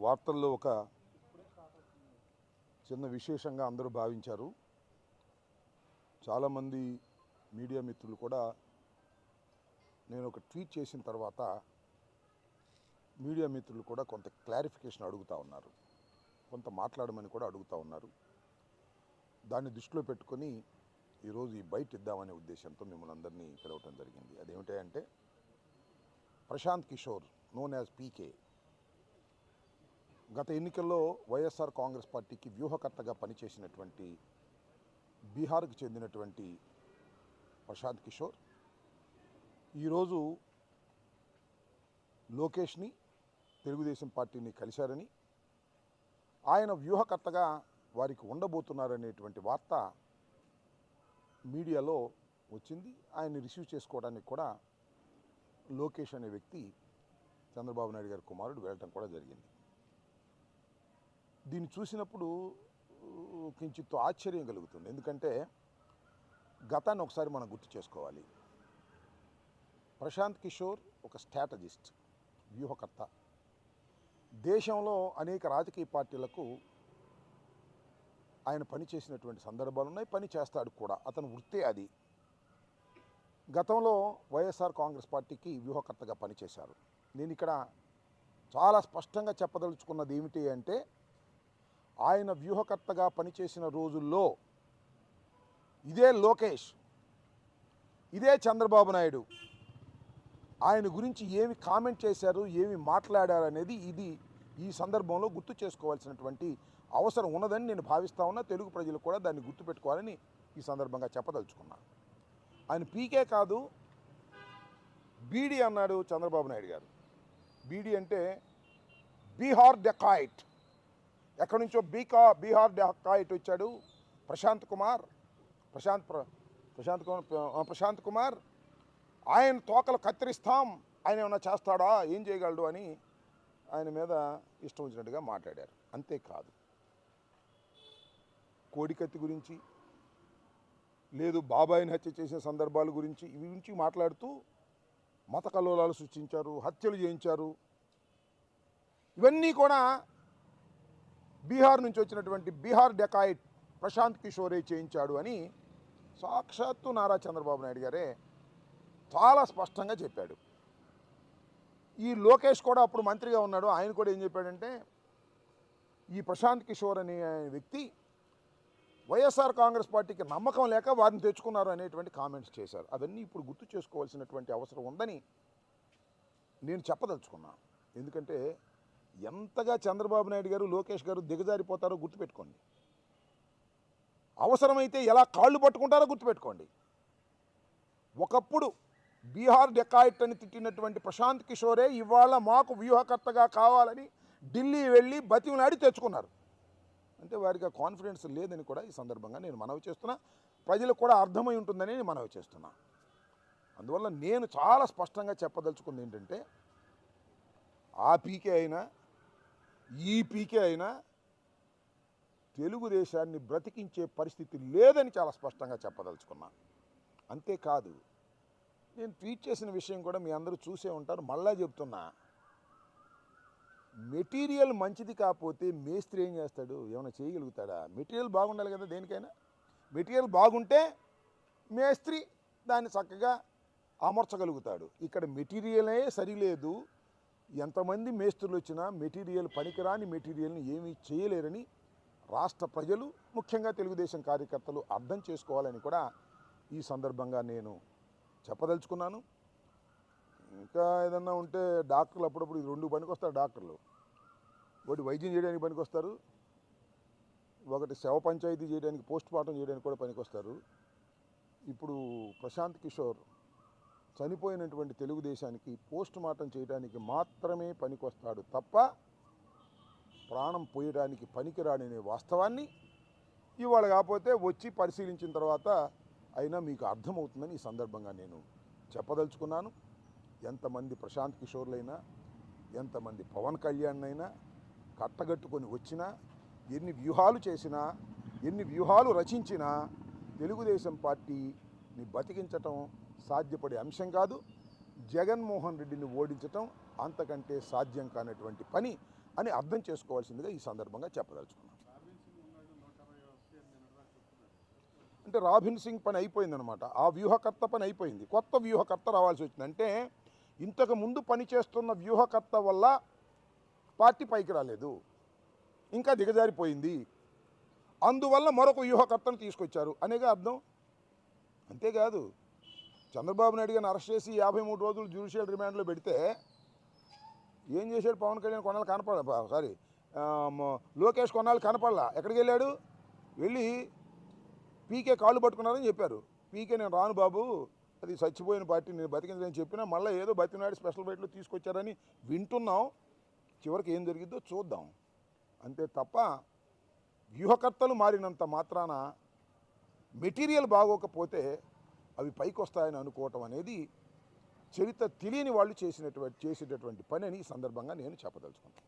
వార్తల్లో ఒక చిన్న విశేషంగా అందరూ భావించారు. చాలామంది మీడియా మిత్రులు కూడా నేను ఒక ట్వీట్ చేసిన తర్వాత మీడియా మిత్రులు కూడా కొంత క్లారిఫికేషన్ అడుగుతూ ఉన్నారు, కొంత మాట్లాడమని కూడా అడుగుతూ ఉన్నారు. దాన్ని దృష్టిలో పెట్టుకొని ఈరోజు ఈ బయట ఇద్దామనే ఉద్దేశంతో మిమ్మల్ని అందరినీ పిలవటం జరిగింది. అదేమిటంటే ప్రశాంత్ కిషోర్ నోన్ యాజ్ పీకే గత ఎన్నికల్లో వైఎస్ఆర్ కాంగ్రెస్ పార్టీకి వ్యూహకర్తగా పనిచేసినటువంటి బీహార్కు చెందినటువంటి ప్రశాంత్ కిషోర్ ఈరోజు లోకేష్ని తెలుగుదేశం పార్టీని కలిశారని, ఆయన వ్యూహకర్తగా వారికి ఉండబోతున్నారనేటువంటి వార్త మీడియాలో వచ్చింది. ఆయన్ని రిసీవ్ చేసుకోవడానికి కూడా లోకేష్ అనే వ్యక్తి చంద్రబాబు నాయుడు గారి కుమారుడు వెళ్ళటం కూడా జరిగింది. దీన్ని చూసినప్పుడు కించిత్ ఆశ్చర్యం కలుగుతుంది. ఎందుకంటే గతాన్ని ఒకసారి మనం గుర్తు చేసుకోవాలి. ప్రశాంత్ కిషోర్ ఒక స్ట్రాటజిస్ట్, వ్యూహకర్త. దేశంలో అనేక రాజకీయ పార్టీలకు ఆయన పనిచేసినటువంటి సందర్భాలు ఉన్నాయి, పని చేస్తాడు కూడా. అతను వృత్తే అది. గతంలో వైఎస్ఆర్ కాంగ్రెస్ పార్టీకి వ్యూహకర్తగా పనిచేశారు. నేను ఇక్కడ చాలా స్పష్టంగా చెప్పదలుచుకున్నది ఏమిటి అంటే, ఆయన వ్యూహకర్తగా పనిచేసిన రోజుల్లో ఇదే లోకేష్, ఇదే చంద్రబాబు నాయుడు ఆయన గురించి ఏమి కామెంట్ చేశారు, ఏమి మాట్లాడారు అనేది ఈ సందర్భంలో గుర్తు చేసుకోవాల్సినటువంటి అవసరం ఉన్నదని నేను భావిస్తా ఉన్నా. తెలుగు ప్రజలు కూడా దాన్ని గుర్తుపెట్టుకోవాలని ఈ సందర్భంగా చెప్పదలుచుకున్నాను. ఆయన పీకే కాదు, బీడీ అన్నాడు చంద్రబాబు నాయుడు గారు. బీడీ అంటే బీహార్ డెకాయిట్. ఎక్కడి నుంచో బీహార్ డెకాయిట్ వచ్చాడు ప్రశాంత్ కుమార్. ఆయన తోకలు కత్తిరిస్తాం, ఆయన ఏమైనా చేస్తాడా, ఏం చేయగలడు అని ఆయన మీద ఇష్టం వచ్చినట్టుగా మాట్లాడారు. అంతేకాదు, కోడికత్తి గురించి, లేదు బాబాయిని హత్య చేసిన సందర్భాల గురించి, ఇవి గురించి మాట్లాడుతూ మత కల్లోలాలు సృష్టించారు, హత్యలు చేయించారు. ఇవన్నీ కూడా బీహార్ నుంచి వచ్చినటువంటి బీహార్ డెకాయిట్ ప్రశాంత్ కిషోరే చేయించాడు అని సాక్షాత్తు నారా చంద్రబాబు నాయుడు గారే చాలా స్పష్టంగా చెప్పాడు. ఈ లోకేష్ కూడా అప్పుడు మంత్రిగా ఉన్నాడు. ఆయన కూడా ఏం చెప్పాడంటే, ఈ ప్రశాంత్ కిషోర్ అనే వ్యక్తి వైఎస్ఆర్ కాంగ్రెస్ పార్టీకి నమ్మకం లేక వారిని తెచ్చుకున్నారు అనేటువంటి కామెంట్స్ చేశారు. అవన్నీ ఇప్పుడు గుర్తు చేసుకోవాల్సినటువంటి అవసరం ఉందని నేను చెప్పదలుచుకున్నాను. ఎందుకంటే ఎంతగా చంద్రబాబు నాయుడు గారు, లోకేష్ గారు దిగజారిపోతారో గుర్తుపెట్టుకోండి. అవసరమైతే ఎలా కాళ్ళు పట్టుకుంటారో గుర్తుపెట్టుకోండి. ఒకప్పుడు బీహార్ డెకాయిట్ అని తిట్టినటువంటి ప్రశాంత్ కిషోరే ఇవాళ మాకు వ్యూహకర్తగా కావాలని ఢిల్లీ వెళ్ళి బతిమలాడి తెచ్చుకున్నారు. అంటే వారికి ఆ కాన్ఫిడెన్స్ లేదని కూడా ఈ సందర్భంగా నేను మనవి చేస్తున్నా. ప్రజలకు కూడా అర్థమై ఉంటుందని నేను మనవి చేస్తున్నా. అందువల్ల నేను చాలా స్పష్టంగా చెప్పదలుచుకుంది ఏంటంటే, ఆ పీకే అయినా ఈ పీకే అయినా తెలుగుదేశాన్ని బ్రతికించే పరిస్థితి లేదని చాలా స్పష్టంగా చెప్పదలుచుకున్నా. అంతేకాదు, నేను ట్వీట్ చేసిన విషయం కూడా మీ అందరూ చూసే ఉంటారు. మళ్ళా చెప్తున్నా, మెటీరియల్ మంచిది కాకపోతే మేస్త్రి ఏం చేస్తాడు, ఏమైనా చేయగలుగుతాడా? మెటీరియల్ బాగుండాలి కదా దేనికైనా. మెటీరియల్ బాగుంటే మేస్త్రి దాన్ని చక్కగా అమర్చగలుగుతాడు. ఇక్కడ మెటీరియలే సరిలేదు. ఎంతమంది మేస్త్రులు వచ్చినా మెటీరియల్ పనికిరాని మెటీరియల్ని ఏమీ చేయలేరని రాష్ట్ర ప్రజలు, ముఖ్యంగా తెలుగుదేశం కార్యకర్తలు అర్థం చేసుకోవాలని కూడా ఈ సందర్భంగా నేను చెప్పదలుచుకున్నాను. ఇంకా ఏదన్నా ఉంటే డాక్టర్లు అప్పుడప్పుడు ఇది 2 పనికొస్తారు. డాక్టర్లు ఒకటి వైద్యం చేయడానికి పనికొస్తారు, ఒకటి శవ పంచాయతీ చేయడానికి, పోస్ట్ మార్టం చేయడానికి కూడా పనికొస్తారు. ఇప్పుడు ప్రశాంత్ కిషోర్ చనిపోయినటువంటి తెలుగుదేశానికి పోస్ట్ మార్టం చేయడానికి మాత్రమే పనికొస్తాడు తప్ప ప్రాణం పోయడానికి పనికిరాడనే వాస్తవాన్ని ఇవాళ కాకపోతే వచ్చి పరిశీలించిన తర్వాత అయినా మీకు అర్థమవుతుందని ఈ సందర్భంగా నేను చెప్పదలుచుకున్నాను. ఎంతమంది ప్రశాంత్ కిషోర్లైనా, ఎంతమంది పవన్ కళ్యాణ్ అయినా కట్టగట్టుకొని వచ్చినా, ఎన్ని వ్యూహాలు చేసినా, ఎన్ని వ్యూహాలు రచించినా తెలుగుదేశం పార్టీని బతికించటం సాధ్యపడే అంశం కాదు. జగన్మోహన్ రెడ్డిని ఓడించటం అంతకంటే సాధ్యం కానటువంటి పని అని అర్థం చేసుకోవాల్సిందిగా ఈ సందర్భంగా చెప్పదలుచుకున్నాను. అంటే రాబిన్ సింగ్ పని అయిపోయిందనమాట. ఆ వ్యూహకర్త పని అయిపోయింది, కొత్త వ్యూహకర్త రావాల్సి వచ్చింది. అంటే ఇంతకు ముందు పనిచేస్తున్న వ్యూహకర్త వల్ల పార్టీ పైకి రాలేదు, ఇంకా దిగజారిపోయింది, అందువల్ల మరొక వ్యూహకర్తను తీసుకొచ్చారు అనేగా అర్థం. అంతేకాదు, చంద్రబాబు నాయుడు గారిని అరెస్ట్ చేసి 53 రోజులు జ్యుడిషియల్ రిమాండ్లో పెడితే ఏం చేశాడు పవన్ కళ్యాణ్? కొన్నాళ్ళు కనపడ లోకేష్ కొన్నాళ్ళు కనపడలా. ఎక్కడికి వెళ్ళాడు? వెళ్ళి పీకే కాళ్ళు పట్టుకున్నారని చెప్పారు. పీకే నేను రాను బాబు, అది చచ్చిపోయిన పార్టీ, నేను బతికిందని చెప్పినా మళ్ళీ ఏదో బతినాడు స్పెషల్ బయటలో తీసుకొచ్చారని వింటున్నాం. చివరికి ఏం జరిగిద్దో చూద్దాం. అంతే తప్ప వ్యూహకర్తలు మారినంత మాత్రాన మెటీరియల్ బాగోకపోతే అవి పైకి వస్తాయని అనుకోవటం అనేది చరిత్ర తెలియని వాళ్ళు చేసేటటువంటి పని అని ఈ సందర్భంగా నేను చెప్పదలుచుకున్నాను.